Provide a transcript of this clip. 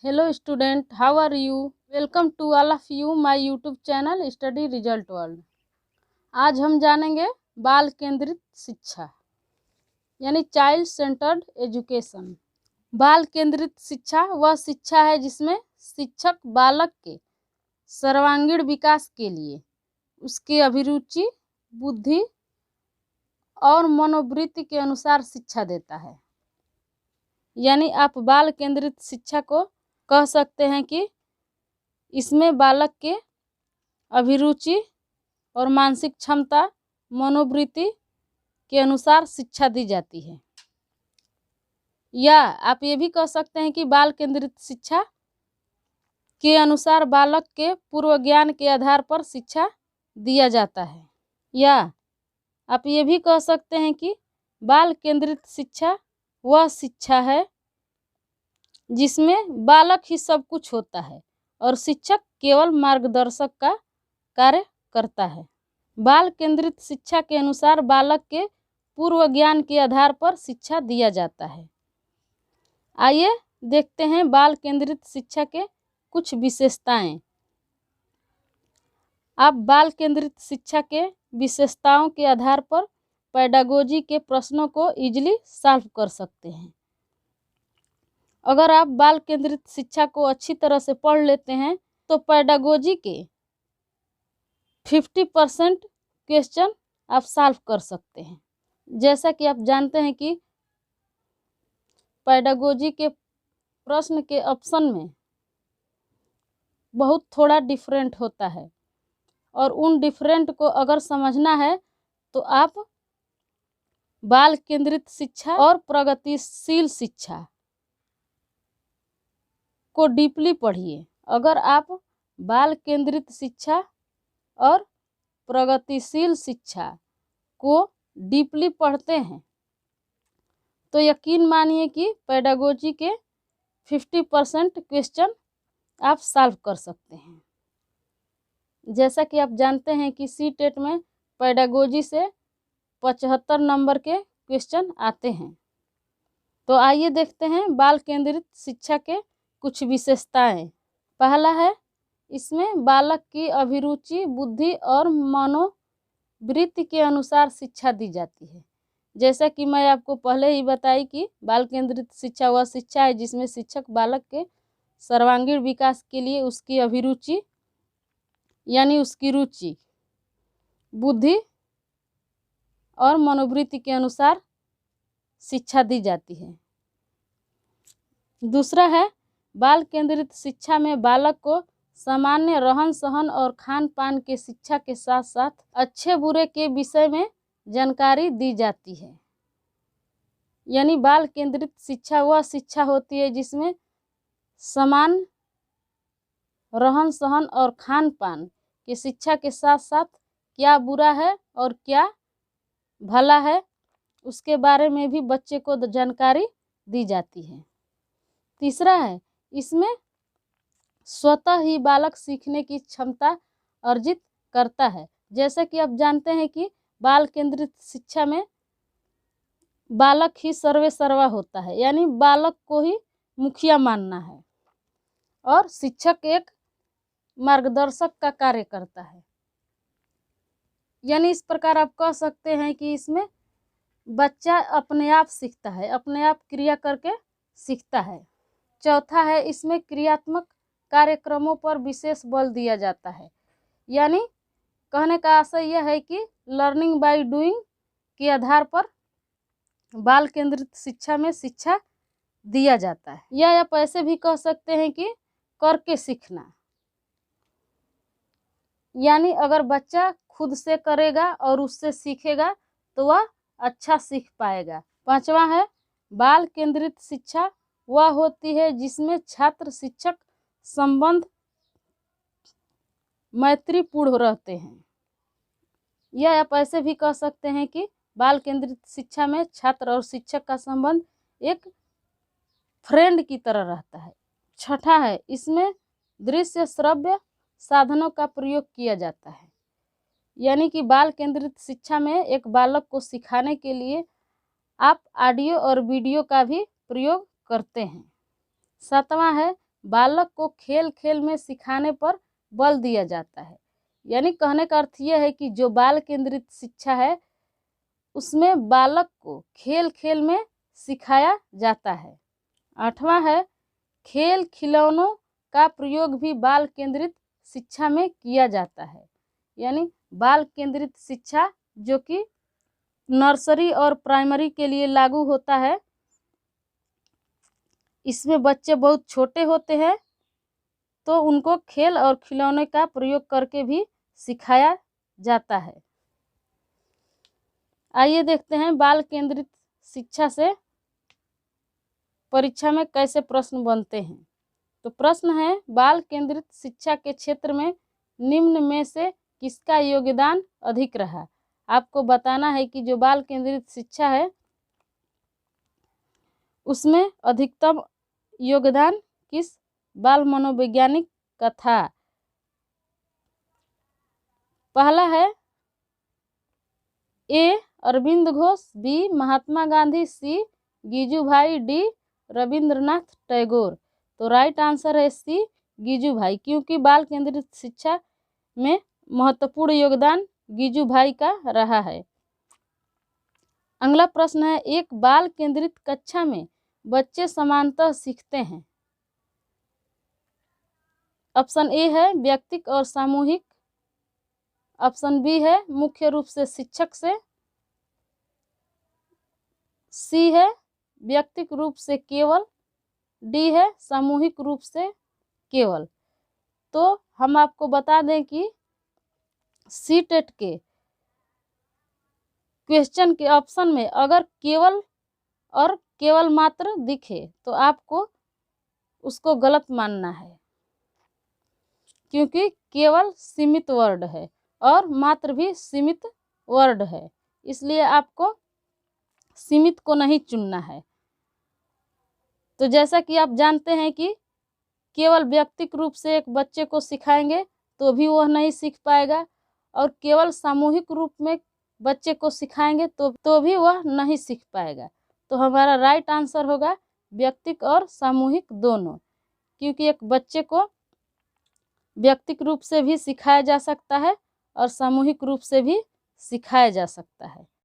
Hello student, how are you? Welcome to all of you my YouTube channel Study Result World। आज हम जानेंगे बाल केंद्रित शिक्षा यानी चाइल्ड सेंटर्ड एजुकेशन। बाल केंद्रित शिक्षा वह शिक्षा है जिसमें शिक्षक बालक के सर्वांगीण विकास के लिए उसकी अभिरुचि, बुद्धि और मनोवृत्ति के अनुसार शिक्षा देता है। यानी आप बाल केंद्रित शिक्षा को कह सकते हैं कि इसमें बालक के अभिरुचि और मानसिक क्षमता, मनोवृत्ति के अनुसार शिक्षा दी जाती है। या आप ये भी कह सकते हैं कि बाल केंद्रित शिक्षा के अनुसार बालक के पूर्व ज्ञान के आधार पर शिक्षा दिया जाता है। या आप ये भी कह सकते हैं कि बाल केंद्रित शिक्षा वह शिक्षा है जिसमें बालक ही सब कुछ होता है और शिक्षक केवल मार्गदर्शक का कार्य करता है। बाल केंद्रित शिक्षा के अनुसार बालक के पूर्व ज्ञान के आधार पर शिक्षा दिया जाता है। आइए देखते हैं बाल केंद्रित शिक्षा के कुछ विशेषताएं। आप बाल केंद्रित शिक्षा के विशेषताओं के आधार पर पेडागोजी के प्रश्नों को इजीली सॉल्व कर सकते हैं। अगर आप बाल केंद्रित शिक्षा को अच्छी तरह से पढ़ लेते हैं तो पेडागोजी के 50% क्वेश्चन आप सॉल्व कर सकते हैं। जैसा कि आप जानते हैं कि पेडागोजी के प्रश्न के ऑप्शन में बहुत थोड़ा डिफरेंट होता है और उन डिफरेंट को अगर समझना है तो आप बाल केंद्रित शिक्षा और प्रगतिशील शिक्षा को डीपली पढ़िए। अगर आप बाल केंद्रित शिक्षा और प्रगतिशील शिक्षा को डीपली पढ़ते हैं तो यकीन मानिए कि पेडागोजी के 50% क्वेश्चन आप सॉल्व कर सकते हैं। जैसा कि आप जानते हैं कि सीटेट में पेडागोजी से 75 नंबर के क्वेश्चन आते हैं। तो आइए देखते हैं बाल केंद्रित शिक्षा के कुछ विशेषताएं। पहला है, इसमें बालक की अभिरुचि, बुद्धि और मनोवृत्ति के अनुसार शिक्षा दी जाती है। जैसा कि मैं आपको पहले ही बताई कि बाल केंद्रित शिक्षा वह शिक्षा है जिसमें शिक्षक बालक के सर्वांगीण विकास के लिए उसकी अभिरुचि यानी उसकी रुचि, बुद्धि और मनोवृत्ति के अनुसार शिक्षा दी जाती है। दूसरा है, बाल केंद्रित शिक्षा में बालक को सामान्य रहन सहन और खान पान के शिक्षा के साथ साथ अच्छे बुरे के विषय में जानकारी दी जाती है। यानी बाल केंद्रित शिक्षा वह शिक्षा होती है जिसमें समान रहन सहन और खान पान की शिक्षा के साथ साथ क्या बुरा है और क्या भला है उसके बारे में भी बच्चे को जानकारी दी जाती है। तीसरा है, इसमें स्वतः ही बालक सीखने की क्षमता अर्जित करता है। जैसे कि आप जानते हैं कि बाल केंद्रित शिक्षा में बालक ही सर्वे सर्वा होता है, यानी बालक को ही मुखिया मानना है और शिक्षक एक मार्गदर्शक का कार्य करता है। यानी इस प्रकार आप कह सकते हैं कि इसमें बच्चा अपने आप सीखता है, अपने आप क्रिया करके सीखता है। चौथा है, इसमें क्रियात्मक कार्यक्रमों पर विशेष बल दिया जाता है। यानी कहने का आशय यह है कि लर्निंग बाय डूइंग के आधार पर बाल केंद्रित शिक्षा में शिक्षा दिया जाता है। या आप ऐसे भी कह सकते हैं कि करके सीखना, यानी अगर बच्चा खुद से करेगा और उससे सीखेगा तो वह अच्छा सीख पाएगा। पांचवा है, बाल केंद्रित शिक्षा वह होती है जिसमें छात्र शिक्षक संबंध मैत्रीपूर्ण रहते हैं। यह आप ऐसे भी कह सकते हैं कि बाल केंद्रित शिक्षा में छात्र और शिक्षक का संबंध एक फ्रेंड की तरह रहता है। छठा है, इसमें दृश्य श्रव्य साधनों का प्रयोग किया जाता है। यानी कि बाल केंद्रित शिक्षा में एक बालक को सिखाने के लिए आप ऑडियो और वीडियो का भी प्रयोग करते हैं। सातवां है, बालक को खेल खेल में सिखाने पर बल दिया जाता है। यानी कहने का अर्थ यह है कि जो बाल केंद्रित शिक्षा है उसमें बालक को खेल खेल में सिखाया जाता है। 8वां है खेल खिलौनों का प्रयोग भी बाल केंद्रित शिक्षा में किया जाता है। यानी बाल केंद्रित शिक्षा जो कि नर्सरी और प्राइमरी के लिए लागू होता है, इसमें बच्चे बहुत छोटे होते हैं तो उनको खेल और खिलौने का प्रयोग करके भी सिखाया जाता है। आइए देखते हैं बाल केंद्रित शिक्षा से परीक्षा में कैसे प्रश्न बनते हैं। तो प्रश्न है, बाल केंद्रित शिक्षा के क्षेत्र में निम्न में से किसका योगदान अधिक रहा। आपको बताना है कि जो बाल केंद्रित शिक्षा है उसमें अधिकतम योगदान किस बाल मनोवैज्ञानिक का था। पहला है ए अरविंद घोष, बी महात्मा गांधी, सी गिजुभाई, डी रविंद्रनाथ टैगोर। तो राइट आंसर है सी गिजुभाई, क्योंकि बाल केंद्रित शिक्षा में महत्वपूर्ण योगदान गिजुभाई का रहा है। अगला प्रश्न है, एक बाल केंद्रित कक्षा में बच्चे समानतः सीखते हैं। ऑप्शन ए है व्यक्तिक और सामूहिक, ऑप्शन बी है मुख्य रूप से शिक्षक से, सी है व्यक्तिक रूप से केवल, डी है सामूहिक रूप से केवल। तो हम आपको बता दें कि सीटेट के क्वेश्चन के ऑप्शन में अगर केवल और केवल मात्र दिखे तो आपको उसको गलत मानना है, क्योंकि केवल सीमित वर्ड है और मात्र भी सीमित वर्ड है, इसलिए आपको सीमित को नहीं चुनना है। तो जैसा कि आप जानते हैं कि केवल व्यक्तिक रूप से एक बच्चे को सिखाएंगे तो भी वह नहीं सीख पाएगा, और केवल सामूहिक रूप में बच्चे को सिखाएंगे तो भी वह नहीं सीख पाएगा। तो हमारा राइट आंसर होगा व्यक्तिक और सामूहिक दोनों, क्योंकि एक बच्चे को व्यक्तिक रूप से भी सिखाया जा सकता है और सामूहिक रूप से भी सिखाया जा सकता है।